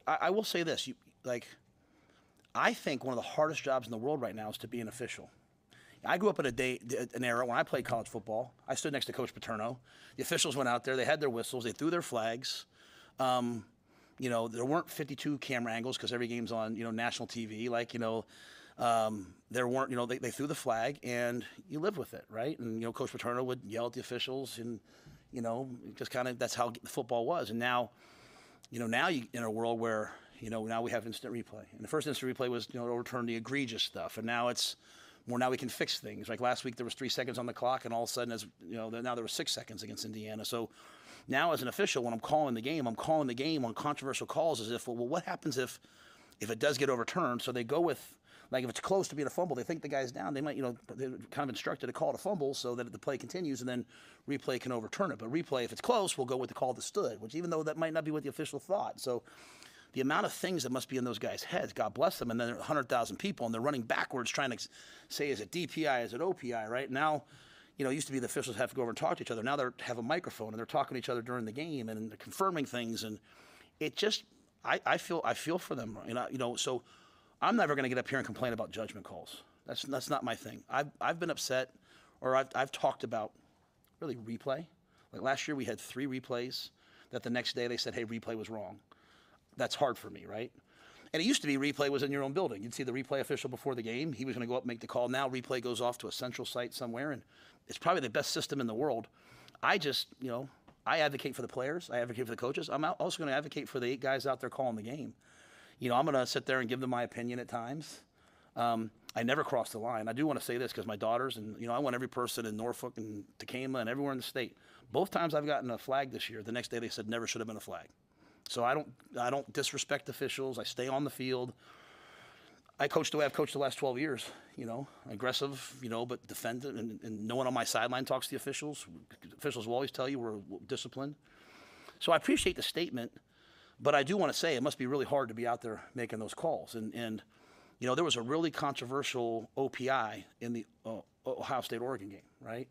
I will say this, I think one of the hardest jobs in the world right now is to be an official. I grew up in an era when I played college football. I stood next to Coach Paterno. The officials went out there. They had their whistles. They threw their flags. There weren't 52 camera angles because every game's on, national TV. There weren't, they threw the flag and you live with it, right? And, Coach Paterno would yell at the officials and, just kind of that's how football was. And now, now you in a world where, now we have instant replay. And the first instant replay was, to overturn the egregious stuff. And now it's more, now we can fix things. Like last week there was 3 seconds on the clock and all of a sudden, now there was 6 seconds against Indiana. So now as an official, when I'm calling the game on controversial calls as if, well, what happens if it does get overturned? So they go with, like if it's close to being a fumble, they think the guy's down. They might, they're kind of instructed to call it a fumble so that the play continues and then replay can overturn it. But replay, if it's close, will go with the call that stood, which even though that might not be what the official thought. So the amount of things that must be in those guys' heads, God bless them, and then there are 100,000 people, and they're running backwards trying to say, is it DPI, is it OPI, right? Now, it used to be the officials have to go over and talk to each other. Now they have a microphone, and they're talking to each other during the game, and they're confirming things, and it just, I feel for them, so I'm never going to get up here and complain about judgment calls. That's not my thing. I've been upset, or I've talked about really replay. Like last year we had 3 replays that the next day they said, hey, replay was wrong. That's hard for me, right? And it used to be replay was in your own building. You'd see the replay official before the game. He was going to go up and make the call. Now replay goes off to a central site somewhere, and it's probably the best system in the world. I just, I advocate for the players. I advocate for the coaches. I'm also going to advocate for the 8 guys out there calling the game. I'm going to sit there and give them my opinion at times. I never cross the line. I do want to say this because my daughters and, I want every person in Norfolk and Tacoma and everywhere in the state. Both times I've gotten a flag this year, the next day they said never should have been a flag. So I don't disrespect officials. I stay on the field. I coach the way I've coached the last 12 years, aggressive, but defended, and no one on my sideline talks to the officials. Officials will always tell you we're disciplined. So I appreciate the statement, but I do want to say it must be really hard to be out there making those calls. And there was a really controversial OPI in the Ohio State-Oregon game, right?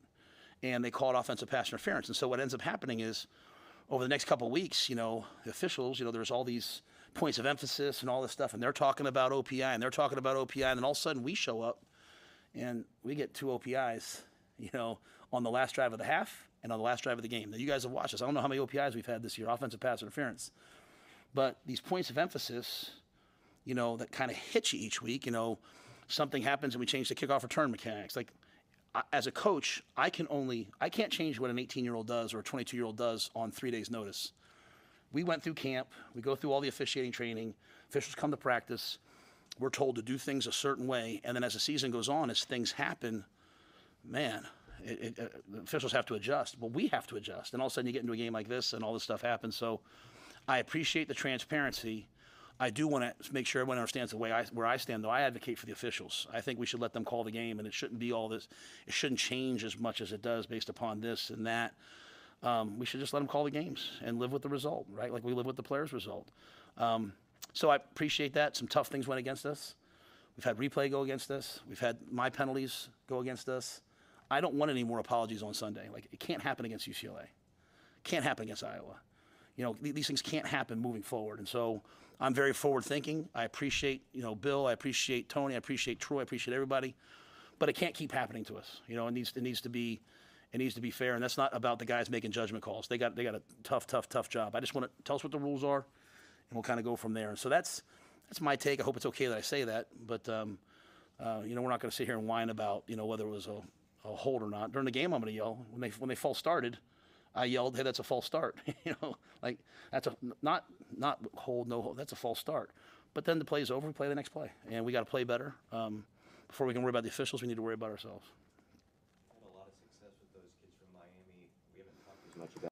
And they called offensive pass interference. And so what ends up happening is over the next couple of weeks, the officials, there's all these points of emphasis and all this stuff, and they're talking about OPI, and they're talking about OPI, and then all of a sudden we show up, and we get 2 OPIs, on the last drive of the half and on the last drive of the game. Now, you guys have watched this. I don't know how many OPIs we've had this year, offensive pass interference. But these points of emphasis, that kind of hit you each week, something happens and we change the kickoff return mechanics. Like, as a coach, I can't change what an 18-year-old does or a 22-year-old does on 3 days' notice. We went through camp. We go through all the officiating training. Officials come to practice. We're told to do things a certain way. And then as the season goes on, as things happen, man, the officials have to adjust. Well, we have to adjust. And all of a sudden you get into a game like this and all this stuff happens. So I appreciate the transparency. I do want to make sure everyone understands where I stand, though. I advocate for the officials. I think we should let them call the game, and it shouldn't be all this. It shouldn't change as much as it does based upon this and that. We should just let them call the games and live with the result, right? Like we live with the players' result. So I appreciate that. Some tough things went against us. We've had replay go against us. We've had my penalties go against us. I don't want any more apologies on Sunday. Like, it can't happen against UCLA. It can't happen against Iowa. These things can't happen moving forward. And so I'm very forward thinking. I appreciate, Bill. I appreciate Tony. I appreciate Troy. I appreciate everybody. But it can't keep happening to us. It needs to be fair. And that's not about the guys making judgment calls. They got a tough job. I just want to tell us what the rules are, and we'll kind of go from there. And so that's my take. I hope it's okay that I say that. But we're not going to sit here and whine about whether it was a hold or not. During the game, I'm going to yell when they false started. I yelled, "Hey, that's a false start!" Like that's a not hold, no hold. That's a false start. But then the play's over. We play the next play, and we got to play better. Before we can worry about the officials, we need to worry about ourselves. Had a lot of success with those kids from Miami. We haven't talked as much about